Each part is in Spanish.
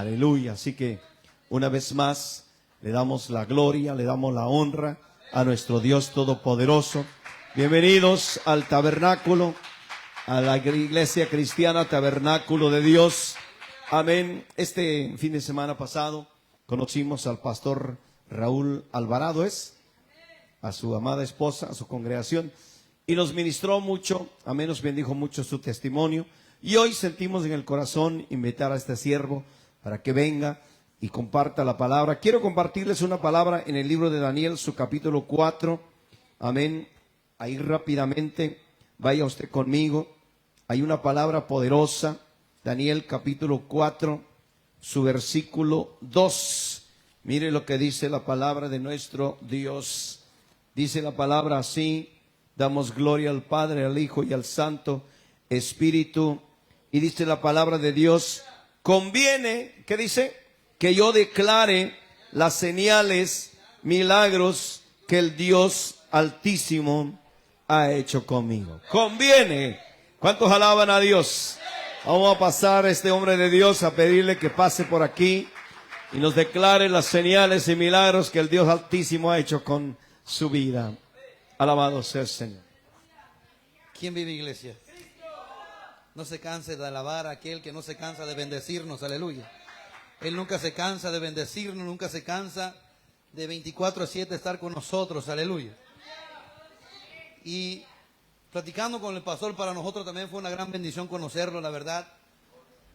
Aleluya. Así que una vez más le damos la gloria, le damos la honra a nuestro Dios Todopoderoso. Bienvenidos al tabernáculo, a la iglesia cristiana Tabernáculo de Dios. Amén. Este fin de semana pasado conocimos al pastor Raúl Alvarado, a su amada esposa, a su congregación, y nos ministró mucho, amén, nos bendijo mucho su testimonio. Y hoy sentimos en el corazón invitar a este siervo para que venga y comparta la palabra. Quiero compartirles una palabra en el libro de Daniel, su capítulo 4. Amén. Ahí rápidamente, vaya usted conmigo. Hay una palabra poderosa. Daniel capítulo 4, su versículo 2. Mire lo que dice la palabra de nuestro Dios. Dice la palabra así: damos gloria al Padre, al Hijo y al Santo Espíritu. Y dice la palabra de Dios: conviene, ¿qué dice? Que yo declare las señales, milagros que el Dios Altísimo ha hecho conmigo. Conviene. ¿Cuántos alaban a Dios? Vamos a pasar a este hombre de Dios a pedirle que pase por aquí y nos declare las señales y milagros que el Dios Altísimo ha hecho con su vida. Alabado sea el Señor. ¿Quién vive, iglesia? No se canse de alabar a aquel que no se cansa de bendecirnos, aleluya. Él nunca se cansa de bendecirnos, nunca se cansa de 24/7 estar con nosotros, aleluya. Y platicando con el pastor, para nosotros también fue una gran bendición conocerlo, la verdad,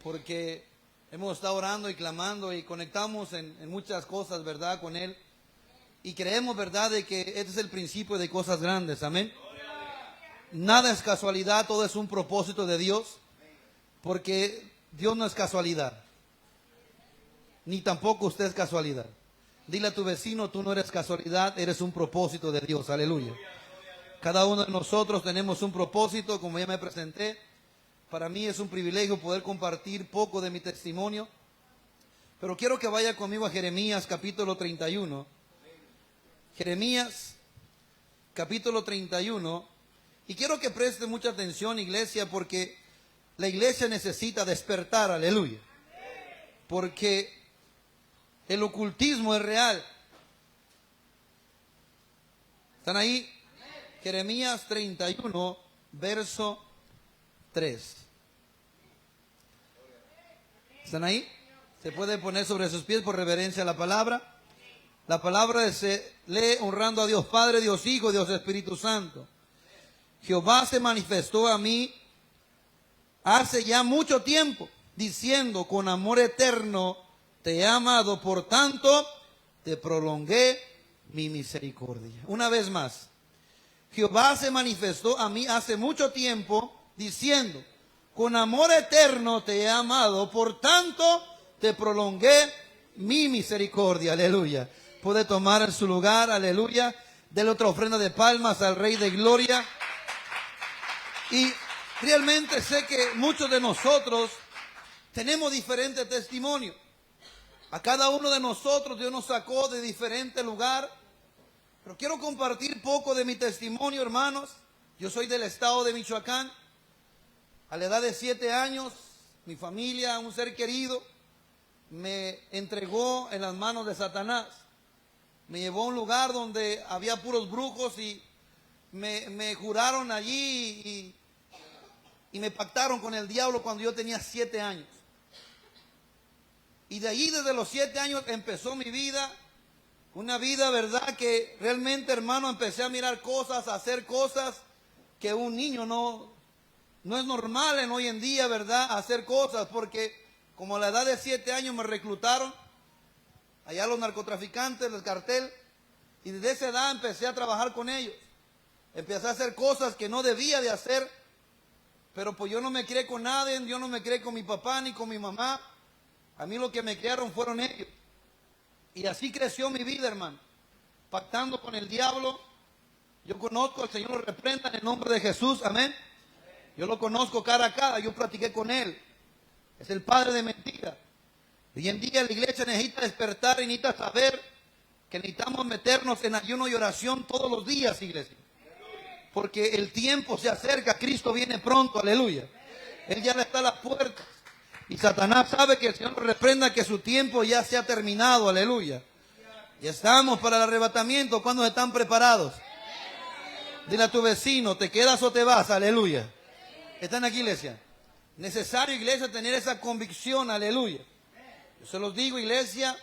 porque hemos estado orando y clamando y conectamos en muchas cosas, ¿verdad?, con él. Y creemos, ¿verdad?, de que este es el principio de cosas grandes, amén. Nada es casualidad, todo es un propósito de Dios, porque Dios no es casualidad, ni tampoco usted es casualidad. Dile a tu vecino: tú no eres casualidad, eres un propósito de Dios, aleluya. Cada uno de nosotros tenemos un propósito, como ya me presenté. Para mí es un privilegio poder compartir poco de mi testimonio, pero quiero que vaya conmigo a Jeremías capítulo 31. Jeremías capítulo 31. Y quiero que preste mucha atención, iglesia, porque la iglesia necesita despertar, aleluya. Porque el ocultismo es real. ¿Están ahí? Jeremías 31, verso 3. ¿Están ahí? Se puede poner sobre sus pies por reverencia a la palabra. La palabra se lee honrando a Dios Padre, Dios Hijo, Dios Espíritu Santo. Jehová se manifestó a mí hace ya mucho tiempo, diciendo: con amor eterno te he amado, por tanto te prolongué mi misericordia. Una vez más, Jehová se manifestó a mí hace mucho tiempo, diciendo: con amor eterno te he amado, por tanto te prolongué mi misericordia. Aleluya. Puede tomar en su lugar, aleluya. Dele otra ofrenda de palmas al Rey de Gloria. Y realmente sé que muchos de nosotros tenemos diferentes testimonios. A cada uno de nosotros Dios nos sacó de diferente lugar. Pero quiero compartir poco de mi testimonio, hermanos. Yo soy del estado de Michoacán. A la edad de 7 años, mi familia, un ser querido, me entregó en las manos de Satanás. Me llevó a un lugar donde había puros brujos y me juraron allí y me pactaron con el diablo cuando yo tenía 7 años. Y de allí, desde los 7 años, empezó mi vida. Una vida, verdad, que realmente, hermano, empecé a mirar cosas, a hacer cosas que un niño no es normal en hoy en día, verdad, hacer cosas. Porque como a la edad de 7 años me reclutaron allá los narcotraficantes del cartel, y desde esa edad empecé a trabajar con ellos. Empecé a hacer cosas que no debía de hacer, pero pues yo no me crié con nadie, yo no me crié con mi papá ni con mi mamá. A mí lo que me criaron fueron ellos. Y así creció mi vida, hermano, pactando con el diablo. Yo conozco al Señor, lo reprenda en el nombre de Jesús, amén. Yo lo conozco cara a cara, yo platiqué con Él. Es el padre de mentira. Hoy en día la iglesia necesita despertar y necesita saber que necesitamos meternos en ayuno y oración todos los días, iglesia. Porque el tiempo se acerca, Cristo viene pronto, aleluya. Él ya está a las puertas. Y Satanás sabe que el Señor lo reprenda, que su tiempo ya se ha terminado, aleluya. Ya estamos para el arrebatamiento. ¿Cuándo están preparados? Dile a tu vecino, ¿te quedas o te vas? Aleluya. ¿Están aquí, iglesia? Necesario, iglesia, tener esa convicción, aleluya. Yo se los digo, iglesia,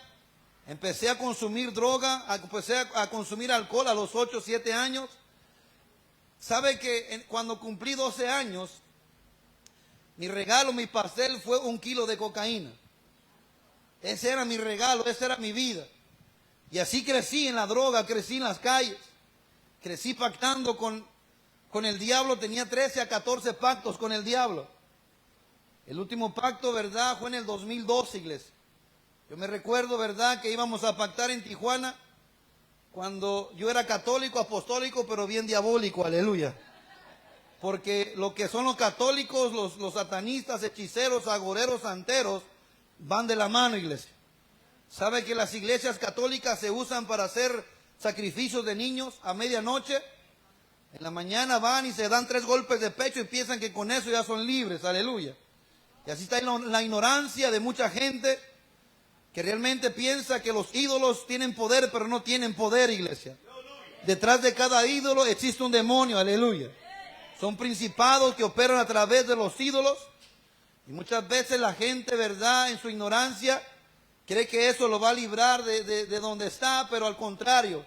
empecé a consumir droga, empecé a consumir alcohol a los 8, 7 años. ¿Sabe que cuando cumplí 12 años, mi regalo, mi pastel fue 1 kilo de cocaína? Ese era mi regalo, esa era mi vida. Y así crecí en la droga, crecí en las calles. Crecí pactando con el diablo, tenía 13 a 14 pactos con el diablo. El último pacto, ¿verdad?, fue en el 2012, iglesia. Yo me recuerdo, ¿verdad?, que íbamos a pactar en Tijuana cuando yo era católico, apostólico, pero bien diabólico, aleluya. Porque lo que son los católicos, los satanistas, hechiceros, agoreros, santeros, van de la mano, iglesia. ¿Sabe que las iglesias católicas se usan para hacer sacrificios de niños a medianoche? En la mañana van y se dan 3 golpes de pecho y piensan que con eso ya son libres, aleluya. Y así está la ignorancia de mucha gente que realmente piensa que los ídolos tienen poder, pero no tienen poder, iglesia. Detrás de cada ídolo existe un demonio, aleluya. Son principados que operan a través de los ídolos. Y muchas veces la gente, ¿verdad?, en su ignorancia, cree que eso lo va a librar de donde está, pero al contrario.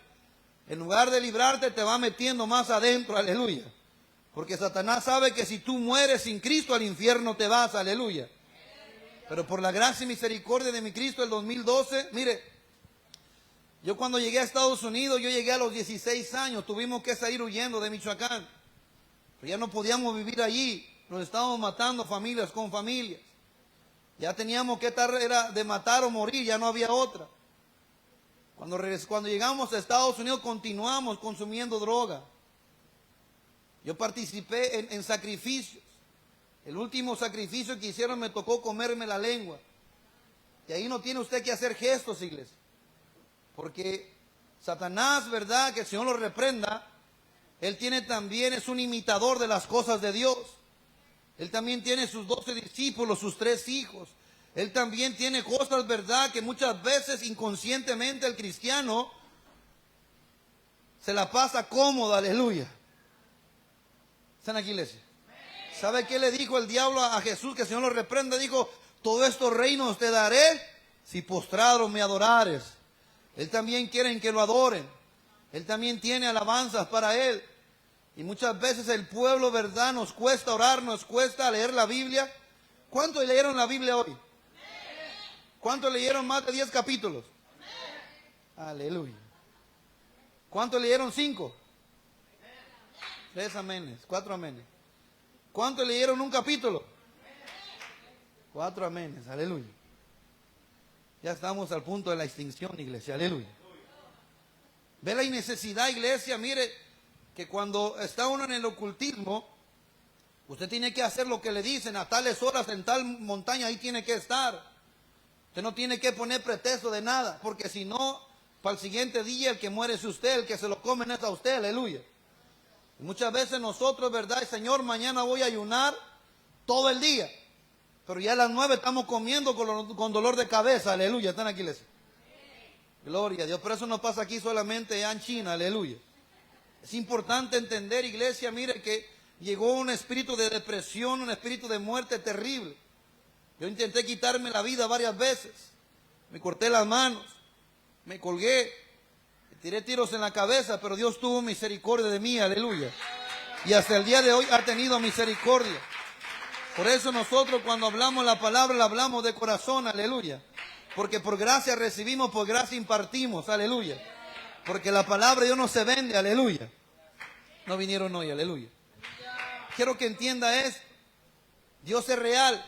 En lugar de librarte, te va metiendo más adentro, aleluya. Porque Satanás sabe que si tú mueres sin Cristo, al infierno te vas, aleluya. Pero por la gracia y misericordia de mi Cristo, el 2012, mire, yo cuando llegué a Estados Unidos, yo llegué a los 16 años, tuvimos que salir huyendo de Michoacán. Pero ya no podíamos vivir allí, nos estábamos matando familias con familias. Ya teníamos que estar, era de matar o morir, ya no había otra. Cuando llegamos a Estados Unidos continuamos consumiendo droga. Yo participé en sacrificios. El último sacrificio que hicieron me tocó comerme la lengua. Y ahí no tiene usted que hacer gestos, iglesia. Porque Satanás, ¿verdad?, que el Señor lo reprenda, él tiene también, es un imitador de las cosas de Dios. Él también tiene sus 12 discípulos, sus 3 hijos. Él también tiene cosas, ¿verdad?, que muchas veces inconscientemente el cristiano se la pasa cómodo, aleluya. ¿Están aquí, iglesia? ¿Sabe qué le dijo el diablo a Jesús? Que el Señor lo reprenda. Dijo, todos estos reinos te daré si postrado me adorares. Él también quiere que lo adoren. Él también tiene alabanzas para Él. Y muchas veces el pueblo, ¿verdad?, nos cuesta orar, nos cuesta leer la Biblia. ¿Cuántos leyeron la Biblia hoy? ¿Cuántos leyeron más de 10 capítulos? Aleluya. ¿Cuántos leyeron 5? 3 amenes, 4 amenes. ¿Cuántos leyeron un capítulo? 4 amenes, aleluya. Ya estamos al punto de la extinción, iglesia, aleluya. Ve la necesidad, iglesia, mire, que cuando está uno en el ocultismo, usted tiene que hacer lo que le dicen, a tales horas en tal montaña, ahí tiene que estar. Usted no tiene que poner pretexto de nada, porque si no, para el siguiente día el que muere es usted, el que se lo comen es a usted, aleluya. Y muchas veces nosotros, ¿verdad? Señor, mañana voy a ayunar todo el día, pero ya a las 9 estamos comiendo con dolor de cabeza, aleluya. ¿Están aquí, iglesia? Gloria a Dios, pero eso no pasa aquí solamente ya en China, aleluya. Es importante entender, iglesia, mire que llegó un espíritu de depresión, un espíritu de muerte terrible. Yo intenté quitarme la vida varias veces, me corté las manos, me colgué, me tiré tiros en la cabeza, pero Dios tuvo misericordia de mí, aleluya. Y hasta el día de hoy ha tenido misericordia. Por eso nosotros cuando hablamos la palabra, la hablamos de corazón, aleluya. Porque por gracia recibimos, por gracia impartimos, aleluya. Porque la palabra de Dios no se vende, aleluya. No vinieron hoy, aleluya. Quiero que entienda esto. Dios es real.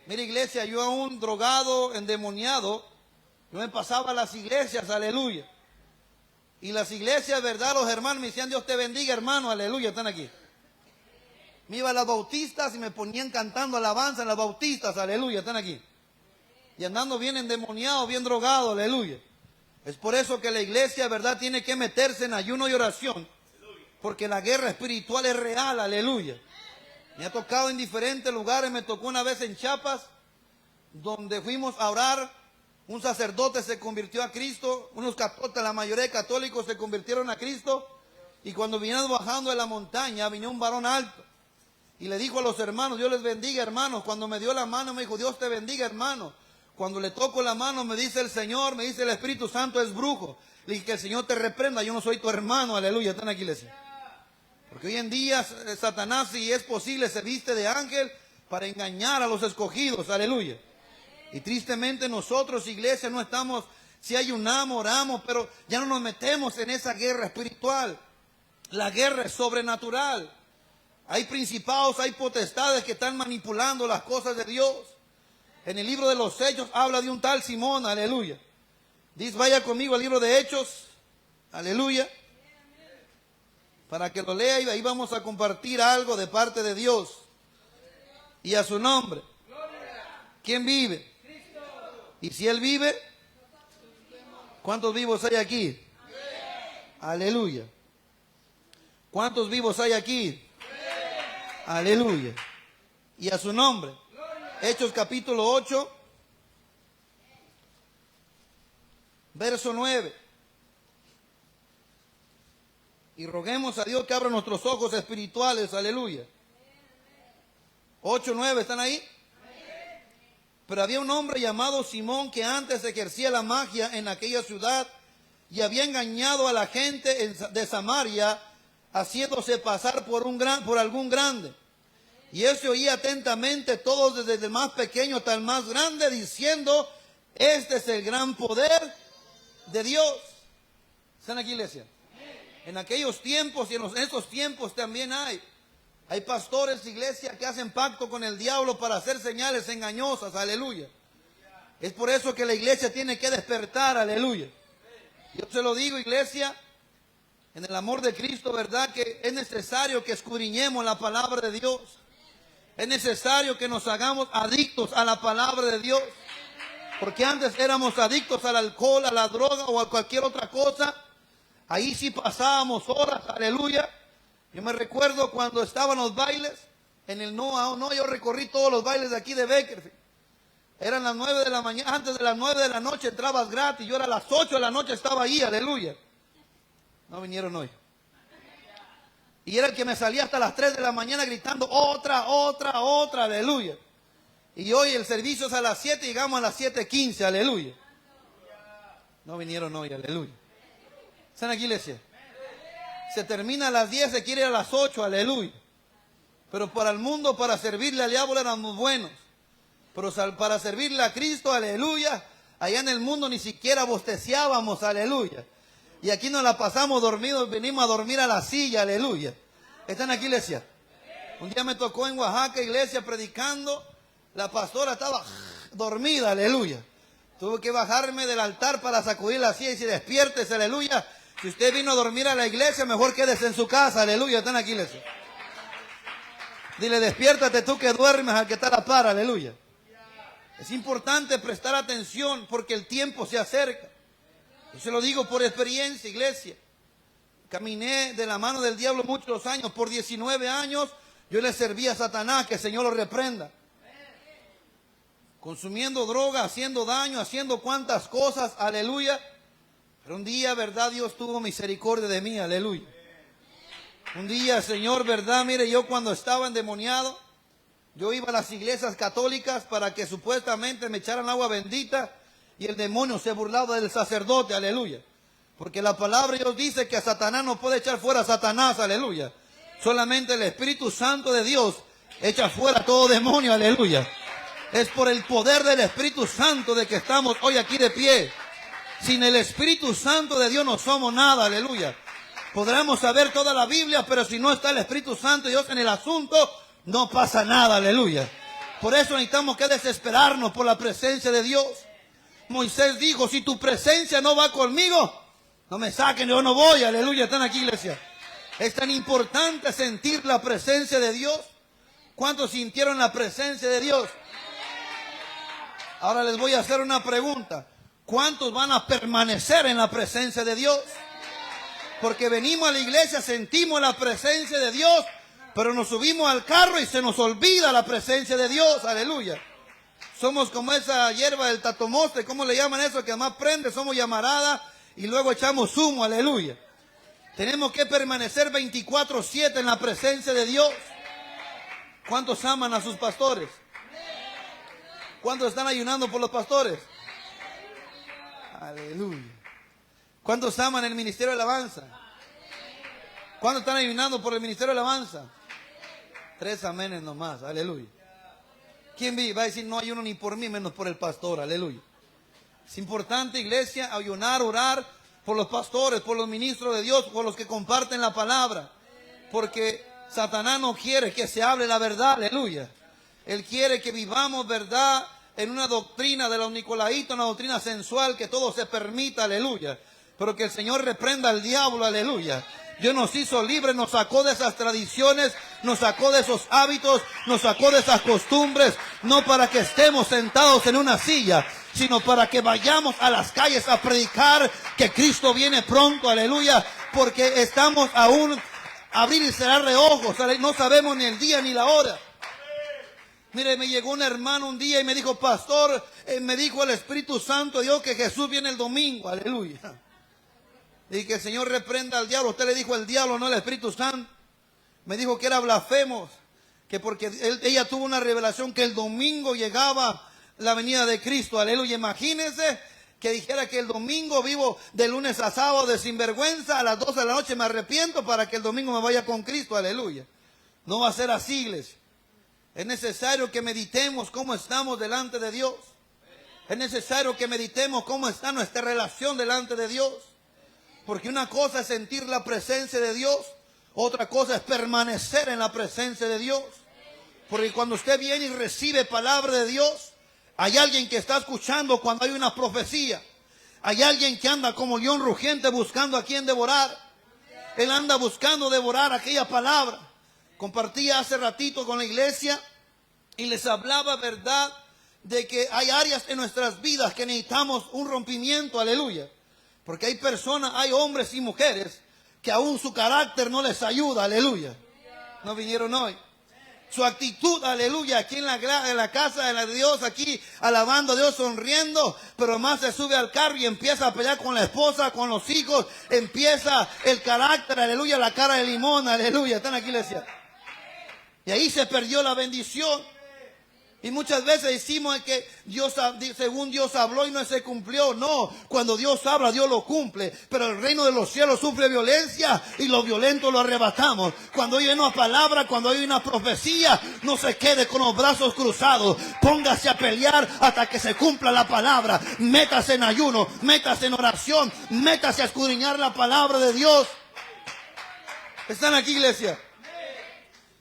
Mira, iglesia, yo aún drogado, endemoniado, yo me pasaba a las iglesias, aleluya. Y las iglesias, ¿verdad? Los hermanos me decían, Dios te bendiga, hermano, aleluya, están aquí. Me iba a las bautistas y me ponían cantando alabanza en las bautistas, aleluya, están aquí. Y andando bien endemoniado, bien drogado, aleluya. Es por eso que la iglesia, ¿verdad?, tiene que meterse en ayuno y oración. Porque la guerra espiritual es real, aleluya. Me ha tocado en diferentes lugares, me tocó una vez en Chiapas, donde fuimos a orar, un sacerdote se convirtió a Cristo, unos católicos, la mayoría de católicos se convirtieron a Cristo, y cuando vinieron bajando de la montaña, vino un varón alto, y le dijo a los hermanos, Dios les bendiga, hermanos. Cuando me dio la mano me dijo, Dios te bendiga, hermano. Cuando le toco la mano me dice el Señor, me dice el Espíritu Santo es brujo. Le dije, que el Señor te reprenda, yo no soy tu hermano, aleluya. Están aquí, iglesia. Porque hoy en día Satanás, si es posible, se viste de ángel para engañar a los escogidos, aleluya. Y tristemente nosotros, iglesia, no estamos, si ayunamos, oramos, pero ya no nos metemos en esa guerra espiritual. La guerra es sobrenatural. Hay principados, hay potestades que están manipulando las cosas de Dios. En el libro de los Hechos habla de un tal Simón, aleluya. Dice, vaya conmigo al libro de Hechos, aleluya. Para que lo lea y ahí vamos a compartir algo de parte de Dios. Y a su nombre. ¿Quién vive? Y si Él vive, ¿cuántos vivos hay aquí? Aleluya. ¿Cuántos vivos hay aquí? Aleluya. Y a su nombre. Hechos capítulo 8, verso 9. Y roguemos a Dios que abra nuestros ojos espirituales. Aleluya. 8, 9, ¿están ahí? Pero había un hombre llamado Simón que antes ejercía la magia en aquella ciudad y había engañado a la gente de Samaria, haciéndose pasar por algún grande. Y él se oía atentamente, todos desde el más pequeño hasta el más grande, diciendo, este es el gran poder de Dios. ¿Están aquí, iglesia? En aquellos tiempos y en estos tiempos también hay pastores, iglesia, que hacen pacto con el diablo para hacer señales engañosas, aleluya. Es por eso que la iglesia tiene que despertar, aleluya. Yo se lo digo, iglesia, en el amor de Cristo, ¿verdad? Que es necesario que escudriñemos la palabra de Dios. Es necesario que nos hagamos adictos a la palabra de Dios. Porque antes éramos adictos al alcohol, a la droga o a cualquier otra cosa. Ahí sí pasábamos horas, aleluya. Yo me recuerdo cuando estaban los bailes, en el no, yo recorrí todos los bailes de aquí de Bakersfield. Eran las 9 de la mañana, antes de las 9 de la noche entrabas gratis. Yo era a las 8 de la noche, estaba ahí, aleluya. No vinieron hoy. Y era el que me salía hasta las 3 de la mañana gritando, otra, aleluya. Y hoy el servicio es a las 7, llegamos a las 7:15, aleluya. No vinieron hoy, aleluya. ¿Están aquí, iglesia? Se termina a las 10, se quiere ir a las 8, aleluya. Pero para el mundo, para servirle al diablo éramos buenos. Pero para servirle a Cristo, aleluya, allá en el mundo ni siquiera bosteciábamos, aleluya. Y aquí nos la pasamos dormidos, venimos a dormir a la silla, aleluya. ¿Están aquí, iglesia? Un día me tocó en Oaxaca, iglesia, predicando. La pastora estaba dormida, aleluya. Tuve que bajarme del altar para sacudir la silla y decir, despiértese, aleluya. Si usted vino a dormir a la iglesia, mejor quédese en su casa, aleluya. ¿Están aquí, iglesia? Dile, despiértate tú que duermes al que está a la par, aleluya. Es importante prestar atención porque el tiempo se acerca. Yo se lo digo por experiencia, iglesia. Caminé de la mano del diablo muchos años. Por 19 años yo le serví a Satanás, que el Señor lo reprenda. Consumiendo droga, haciendo daño, haciendo cuantas cosas, aleluya. Pero un día, verdad, Dios tuvo misericordia de mí, aleluya. Un día, Señor, verdad, mire, yo cuando estaba endemoniado, yo iba a las iglesias católicas para que supuestamente me echaran agua bendita. Y el demonio se burlaba del sacerdote, aleluya. Porque la palabra de Dios dice que a Satanás no puede echar fuera a Satanás, aleluya. Solamente el Espíritu Santo de Dios echa fuera todo demonio, aleluya. Es por el poder del Espíritu Santo de que estamos hoy aquí de pie. Sin el Espíritu Santo de Dios no somos nada, aleluya. Podremos saber toda la Biblia, pero si no está el Espíritu Santo de Dios en el asunto, no pasa nada, aleluya. Por eso necesitamos que desesperarnos por la presencia de Dios. Moisés dijo, si tu presencia no va conmigo, no me saquen, yo no voy, aleluya. Están aquí, iglesia. Es tan importante sentir la presencia de Dios. ¿Cuántos sintieron la presencia de Dios? Ahora les voy a hacer una pregunta. ¿Cuántos van a permanecer en la presencia de Dios? Porque venimos a la iglesia, sentimos la presencia de Dios, pero nos subimos al carro y se nos olvida la presencia de Dios, aleluya. Somos como esa hierba del tatomoste, ¿cómo le llaman eso? Que además prende, somos llamarada y luego echamos humo, aleluya. Tenemos que permanecer 24/7 en la presencia de Dios. ¿Cuántos aman a sus pastores? ¿Cuántos están ayunando por los pastores? Aleluya. ¿Cuántos aman el ministerio de alabanza? ¿Cuántos están ayunando por el ministerio de alabanza? 3 amenes nomás, aleluya. ¿Quién va a decir no ayuno ni por mí, menos por el pastor? Aleluya. Es importante, iglesia, ayunar, orar por los pastores, por los ministros de Dios, por los que comparten la palabra. Porque Satanás no quiere que se hable la verdad, aleluya. Él quiere que vivamos verdad en una doctrina de los nicolaitas, una doctrina sensual, que todo se permita, aleluya. Pero que el Señor reprenda al diablo, aleluya. Dios nos hizo libres, nos sacó de esas tradiciones, nos sacó de esos hábitos, nos sacó de esas costumbres, no para que estemos sentados en una silla, sino para que vayamos a las calles a predicar que Cristo viene pronto, aleluya, porque estamos aún abrir y cerrar de ojos, no sabemos ni el día ni la hora. Mire, me llegó un hermano un día y me dijo, pastor, me dijo el Espíritu Santo de Dios que Jesús viene el domingo, aleluya. Y que el Señor reprenda al diablo. Usted le dijo el diablo, no el Espíritu Santo. Me dijo que era blasfemo, que porque ella tuvo una revelación que el domingo llegaba la venida de Cristo, aleluya. Imagínense que dijera que el domingo vivo de lunes a sábado de sinvergüenza, a las 12 de la noche me arrepiento para que el domingo me vaya con Cristo, aleluya. No va a ser así, iglesia. Es necesario que meditemos cómo estamos delante de Dios. Es necesario que meditemos cómo está nuestra relación delante de Dios. Porque una cosa es sentir la presencia de Dios, otra cosa es permanecer en la presencia de Dios. Porque cuando usted viene y recibe palabra de Dios, hay alguien que está escuchando cuando hay una profecía. Hay alguien que anda como león rugiente buscando a quien devorar. Él anda buscando devorar aquella palabra. Compartía hace ratito con la iglesia y les hablaba verdad de que hay áreas en nuestras vidas que necesitamos un rompimiento, aleluya. Porque hay personas, hay hombres y mujeres que aún su carácter no les ayuda, aleluya. No vinieron hoy. Su actitud, aleluya, aquí en la casa de Dios, aquí alabando a Dios, sonriendo, pero más se sube al carro y empieza a pelear con la esposa, con los hijos, empieza el carácter, aleluya, la cara de limón, aleluya. Están aquí, iglesia. Y ahí se perdió la bendición. Y muchas veces decimos que Dios, según Dios habló y no se cumplió. No, cuando Dios habla, Dios lo cumple. Pero el reino de los cielos sufre violencia y los violentos lo arrebatamos. Cuando hay una palabra, cuando hay una profecía, no se quede con los brazos cruzados. Póngase a pelear hasta que se cumpla la palabra. Métase en ayuno, métase en oración, métase a escudriñar la palabra de Dios. ¿Están aquí, iglesia?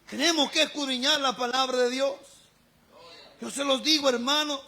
Tenemos que escudriñar la palabra de Dios. Yo se los digo, hermanos,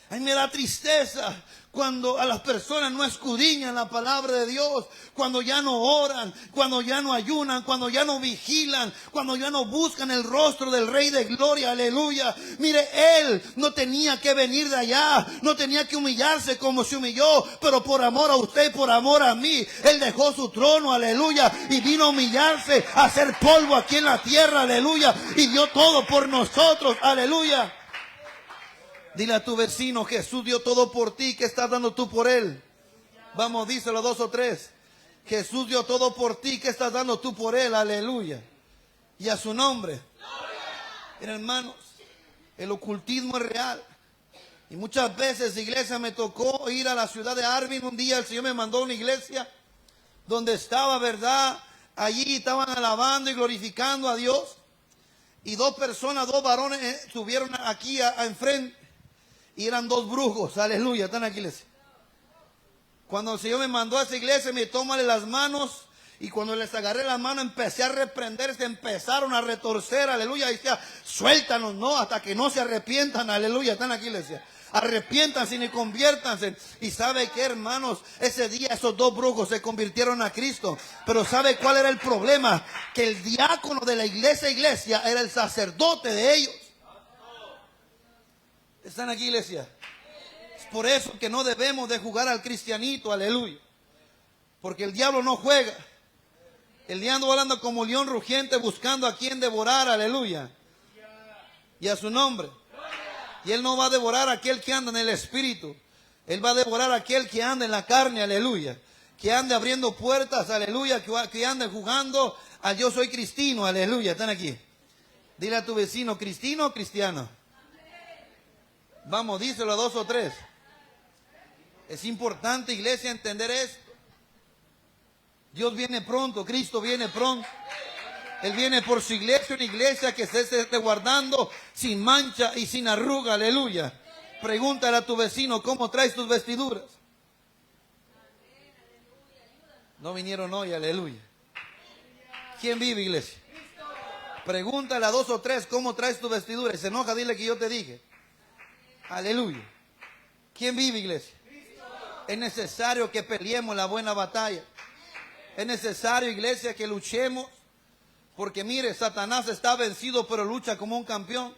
a mí me da tristeza cuando a las personas no escudriñan la palabra de Dios, cuando ya no oran, cuando ya no ayunan, cuando ya no vigilan, cuando ya no buscan el rostro del Rey de Gloria, aleluya. Mire, Él no tenía que venir de allá, no tenía que humillarse como se humilló, pero por amor a usted y por amor a mí, Él dejó su trono, aleluya, y vino a humillarse, a hacer polvo aquí en la tierra, aleluya, y dio todo por nosotros, aleluya. Dile a tu vecino, Jesús dio todo por ti, ¿qué estás dando tú por él? Vamos, díselo 2 o 3. Jesús dio todo por ti, ¿qué estás dando tú por él? Aleluya. Y a su nombre. Miren, hermanos, el ocultismo es real. Y muchas veces, iglesia, me tocó ir a la ciudad de Arvin. Un día el Señor me mandó a una iglesia donde estaba, ¿verdad? Allí estaban alabando y glorificando a Dios. Y 2 personas, 2 varones subieron aquí a enfrente. Y eran 2 brujos, aleluya, están aquí, iglesia. Cuando el Señor me mandó a esa iglesia, me tómale las manos. Y cuando les agarré la mano, empecé a reprender, se empezaron a retorcer, aleluya. Y decía, suéltanos, no, hasta que no se arrepientan, aleluya, están aquí, iglesia. Arrepiéntanse y conviértanse. Y sabe que, hermanos, ese día esos 2 brujos se convirtieron a Cristo. Pero sabe cuál era el problema, que el diácono de la iglesia era el sacerdote de ellos. ¿Están aquí, iglesia? Es por eso que no debemos de jugar al cristianito, aleluya. Porque el diablo no juega. El diablo anda como león rugiente buscando a quien devorar, aleluya. Y a su nombre. Y Él no va a devorar a aquel que anda en el Espíritu. Él va a devorar a aquel que anda en la carne, aleluya. Que ande abriendo puertas, aleluya. Que ande jugando a yo soy cristino, aleluya. Están aquí. Dile a tu vecino, ¿cristino o cristiano? Vamos, díselo a 2 o 3. Es importante, iglesia, entender esto. Dios viene pronto, Cristo viene pronto. Él viene por su iglesia, una iglesia que se esté guardando sin mancha y sin arruga, aleluya. Pregúntale a tu vecino, ¿cómo traes tus vestiduras? No vinieron hoy, aleluya. ¿Quién vive, iglesia? Pregúntale a 2 o 3, ¿cómo traes tu vestidura? Y se enoja, dile que yo te dije. Aleluya. ¿Quién vive, iglesia? Es necesario que peleemos la buena batalla. Es necesario, iglesia, que luchemos. Porque mire, Satanás está vencido, pero lucha como un campeón.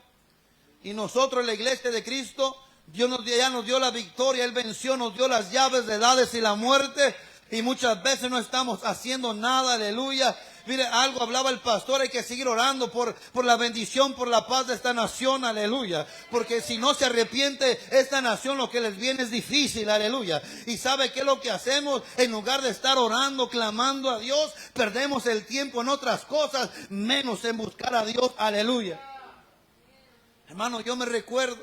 Y nosotros, la iglesia de Cristo, Dios ya nos dio la victoria. Él venció, nos dio las llaves de Hades y la muerte. Y muchas veces no estamos haciendo nada, aleluya. Mire, algo hablaba el pastor, hay que seguir orando por la bendición, por la paz de esta nación, aleluya. Porque si no se arrepiente esta nación, lo que les viene es difícil, aleluya. Y ¿sabe qué es lo que hacemos? En lugar de estar orando, clamando a Dios, perdemos el tiempo en otras cosas, menos en buscar a Dios, aleluya. Hermano, yo me recuerdo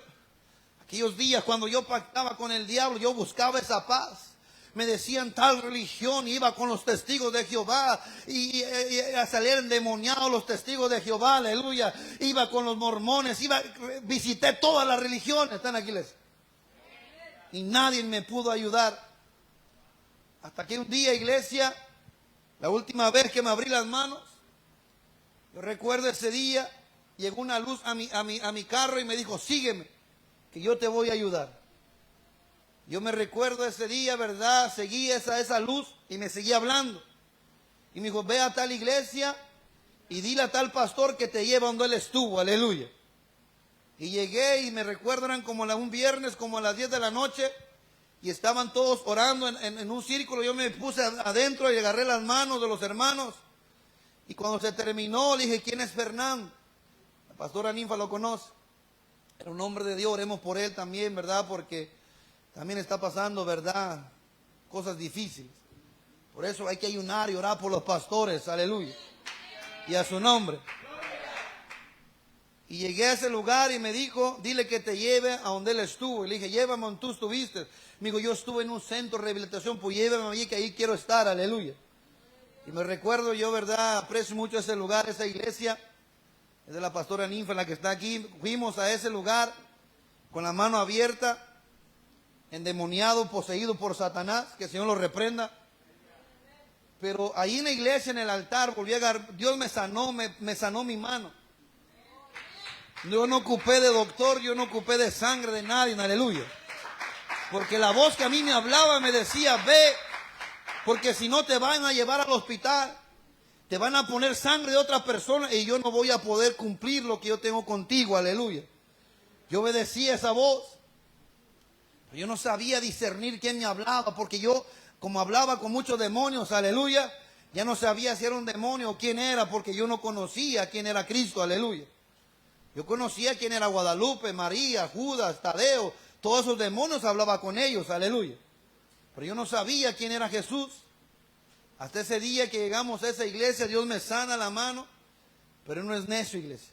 aquellos días cuando yo pactaba con el diablo, yo buscaba esa paz. Me decían tal religión, iba con los testigos de Jehová y a salir endemoniados los testigos de Jehová, aleluya. Iba con los mormones, visité todas las religiones, están aquí, y nadie me pudo ayudar. Hasta que un día, iglesia, la última vez que me abrí las manos, yo recuerdo ese día, llegó una luz a mi carro y me dijo, sígueme, que yo te voy a ayudar. Yo me recuerdo ese día, ¿verdad? Seguí esa luz y me seguía hablando. Y me dijo, ve a tal iglesia y dile a tal pastor que te lleva donde él estuvo, aleluya. Y llegué y me recuerdo, eran como un viernes, como a las 10 de la noche, y estaban todos orando en un círculo. Yo me puse adentro y agarré las manos de los hermanos. Y cuando se terminó, le dije, ¿quién es Fernando? La pastora Ninfa lo conoce. Era un hombre de Dios, oremos por él también, ¿verdad? Porque también está pasando, ¿verdad?, cosas difíciles. Por eso hay que ayunar y orar por los pastores, aleluya. Y a su nombre. Y llegué a ese lugar y me dijo, dile que te lleve a donde él estuvo. Y le dije, llévame donde tú estuviste. Me dijo, yo estuve en un centro de rehabilitación, pues llévame allí que ahí quiero estar, aleluya. Y me recuerdo, yo, ¿verdad?, aprecio mucho ese lugar, esa iglesia. Es de la pastora Ninfa, la que está aquí. Fuimos a ese lugar con la mano abierta, endemoniado, poseído por Satanás, que el Señor lo reprenda. Pero ahí en la iglesia, en el altar, volví a agarrar, Dios me sanó mi mano. Yo no ocupé de doctor, yo no ocupé de sangre de nadie, aleluya. Porque la voz que a mí me hablaba me decía, ve, porque si no te van a llevar al hospital, te van a poner sangre de otra persona y yo no voy a poder cumplir lo que yo tengo contigo, aleluya. Yo obedecí a esa voz. Pero yo no sabía discernir quién me hablaba, porque yo, como hablaba con muchos demonios, aleluya, ya no sabía si era un demonio o quién era, porque yo no conocía quién era Cristo, aleluya. Yo conocía quién era Guadalupe, María, Judas, Tadeo, todos esos demonios hablaba con ellos, aleluya. Pero yo no sabía quién era Jesús. Hasta ese día que llegamos a esa iglesia, Dios me sana la mano, pero no es necio, iglesia.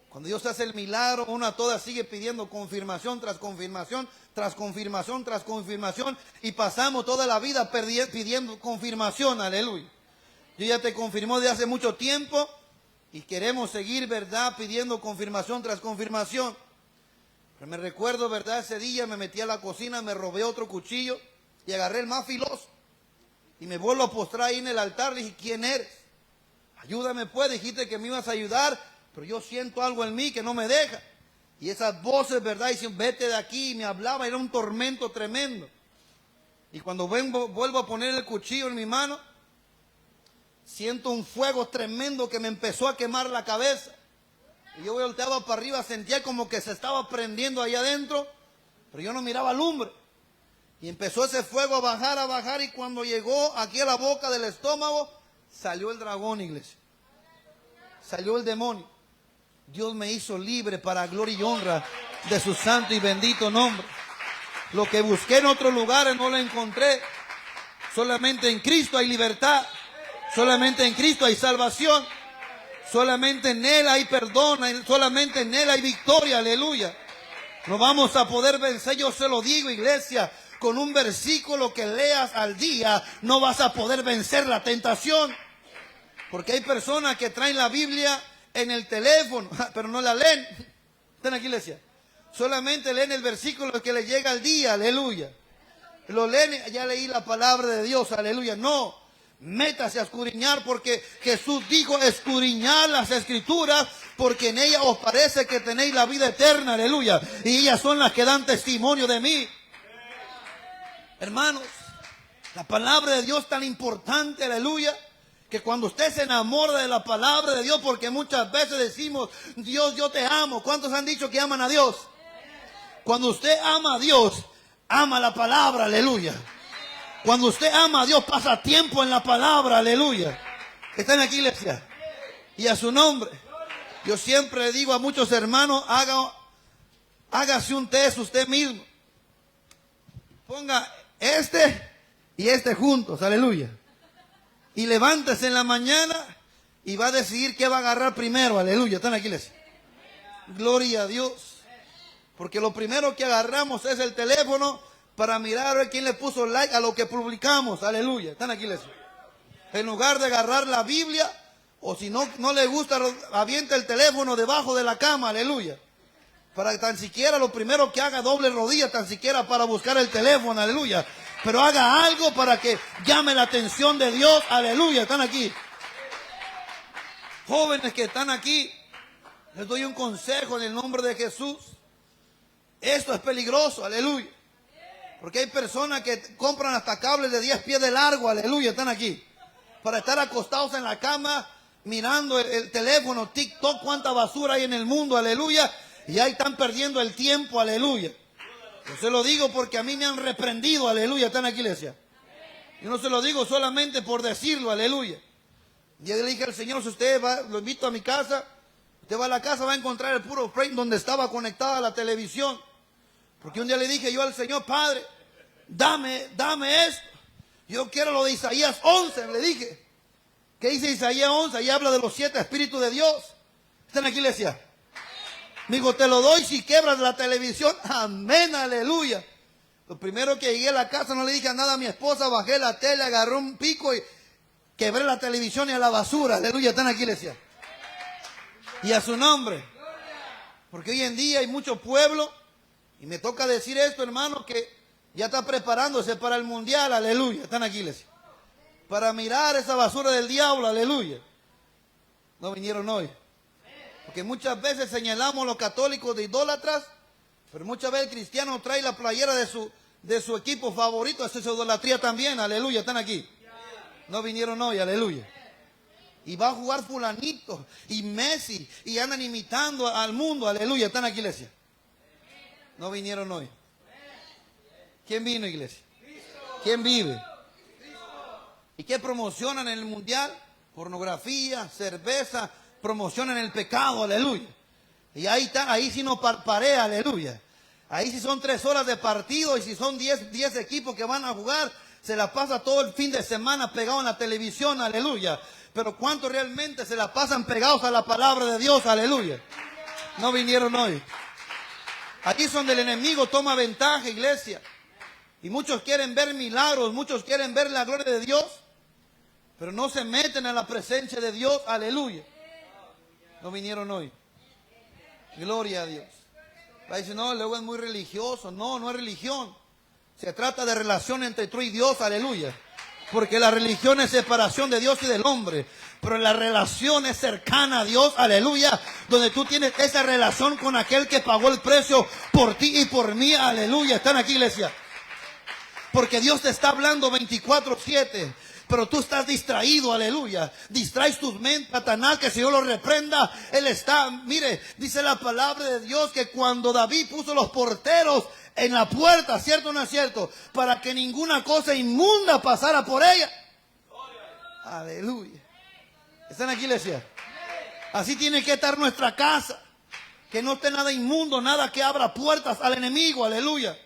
Cuando Dios hace el milagro, uno a todas sigue pidiendo confirmación tras confirmación, tras confirmación, tras confirmación, y pasamos toda la vida pidiendo confirmación, aleluya. Dios ya te confirmó de hace mucho tiempo y queremos seguir, ¿verdad?, pidiendo confirmación tras confirmación. Pero me recuerdo, ¿verdad?, ese día me metí a la cocina, me robé otro cuchillo y agarré el más filoso. Y me vuelvo a postrar ahí en el altar, le dije, ¿quién eres? Ayúdame pues, dijiste que me ibas a ayudar, pero yo siento algo en mí que no me deja. Y esas voces, ¿verdad?, dicen, vete de aquí, y me hablaba, era un tormento tremendo. Y cuando vuelvo a poner el cuchillo en mi mano, siento un fuego tremendo que me empezó a quemar la cabeza. Y yo volteaba para arriba, sentía como que se estaba prendiendo allá adentro, pero yo no miraba lumbre. Y empezó ese fuego a bajar, y cuando llegó aquí a la boca del estómago, salió el dragón, iglesia. Salió el demonio. Dios me hizo libre para gloria y honra de su santo y bendito nombre. Lo que busqué en otros lugares no lo encontré. Solamente en Cristo hay libertad. Solamente en Cristo hay salvación. Solamente en Él hay perdón. Solamente en Él hay victoria. Aleluya. No vamos a poder vencer, yo se lo digo, iglesia. Con un versículo que leas al día no vas a poder vencer la tentación. Porque hay personas que traen la Biblia en el teléfono, pero no la leen. ¿Están aquí, iglesia? Solamente leen el versículo que les llega al día, aleluya. Lo leen, ya leí la palabra de Dios, aleluya. No, métase a escudriñar, porque Jesús dijo: escudriñar las escrituras, porque en ellas os parece que tenéis la vida eterna, aleluya. Y ellas son las que dan testimonio de mí. Hermanos, la palabra de Dios es tan importante, aleluya, que cuando usted se enamora de la palabra de Dios, porque muchas veces decimos: Dios, yo te amo. ¿Cuántos han dicho que aman a Dios? Cuando usted ama a Dios, ama la palabra, aleluya. Cuando usted ama a Dios, pasa tiempo en la palabra, aleluya. ¿Están aquí, iglesia? Y a su nombre. Yo siempre le digo a muchos hermanos: hágase un test usted mismo. Ponga este y este juntos, aleluya. Y levántese en la mañana y va a decidir qué va a agarrar primero, aleluya. ¿Están aquí, iglesia? Gloria a Dios. Porque lo primero que agarramos es el teléfono para mirar a ver quién le puso like a lo que publicamos, aleluya. ¿Están aquí, iglesia? En lugar de agarrar la Biblia, o si no le gusta, avienta el teléfono debajo de la cama, aleluya. Para que tan siquiera lo primero que haga, doble rodilla, tan siquiera para buscar el teléfono, aleluya. Pero haga algo para que llame la atención de Dios, aleluya. Están aquí. Jóvenes que están aquí, les doy un consejo en el nombre de Jesús. Esto es peligroso, aleluya. Porque hay personas que compran hasta cables de 10 pies de largo, aleluya. Están aquí. Para estar acostados en la cama, mirando el teléfono, TikTok, cuánta basura hay en el mundo, aleluya. Y ahí están perdiendo el tiempo, aleluya. Yo se lo digo porque a mí me han reprendido, aleluya. ¿Están aquí, iglesia? Yo no se lo digo solamente por decirlo, aleluya. Yo le dije al Señor: si usted va, lo invito a mi casa, usted va a la casa, va a encontrar el puro frame donde estaba conectada la televisión. Porque un día le dije yo al Señor: Padre, dame esto. Yo quiero lo de Isaías 11, le dije. ¿Qué dice Isaías 11? Ahí habla de los 7 espíritus de Dios. ¿Están aquí, iglesia? Me dijo: te lo doy si quebras la televisión. Amén, aleluya. Lo primero que llegué a la casa, no le dije nada a mi esposa, bajé la tele, agarré un pico y quebré la televisión y a la basura. Aleluya. Están aquí, iglesia. Y a su nombre. Porque hoy en día hay mucho pueblo, y me toca decir esto, hermano, que ya está preparándose para el mundial. Aleluya. Están aquí, iglesia. Para mirar esa basura del diablo. Aleluya. No vinieron hoy. Porque muchas veces señalamos a los católicos de idólatras, pero muchas veces el cristiano trae la playera de su equipo favorito. Esa es idolatría también, aleluya. Están aquí. No vinieron hoy, aleluya. Y va a jugar fulanito y Messi y andan imitando al mundo, aleluya. Están aquí, iglesia. No vinieron hoy. ¿Quién vino, iglesia? ¿Quién vive? ¿Y qué promocionan en el mundial? Pornografía, cerveza. Promocionan el pecado, aleluya. Y ahí está, ahí sí no parparea, aleluya. Ahí sí son 3 horas de partido, y si son 10 equipos que van a jugar, se la pasa todo el fin de semana pegado en la televisión, aleluya. Pero ¿cuántos realmente se la pasan pegados a la palabra de Dios, aleluya? No vinieron hoy. Aquí es donde el enemigo toma ventaja, iglesia. Y muchos quieren ver milagros, muchos quieren ver la gloria de Dios, pero no se meten a la presencia de Dios, aleluya. No vinieron hoy. Gloria a Dios. Dice: no, luego es muy religioso. No, no es religión. Se trata de relación entre tú y Dios, aleluya. Porque la religión es separación de Dios y del hombre. Pero la relación es cercana a Dios, aleluya. Donde tú tienes esa relación con aquel que pagó el precio por ti y por mí, aleluya. ¿Están aquí, iglesia? Porque Dios te está hablando 24/7. Pero tú estás distraído, aleluya. Distraes tus mentes, Satanás, que si Dios lo reprenda, él está, mire, dice la palabra de Dios que cuando David puso los porteros en la puerta, ¿cierto o no es cierto? Para que ninguna cosa inmunda pasara por ella. Aleluya. ¿Están aquí, iglesia? Así tiene que estar nuestra casa. Que no esté nada inmundo, nada que abra puertas al enemigo, aleluya.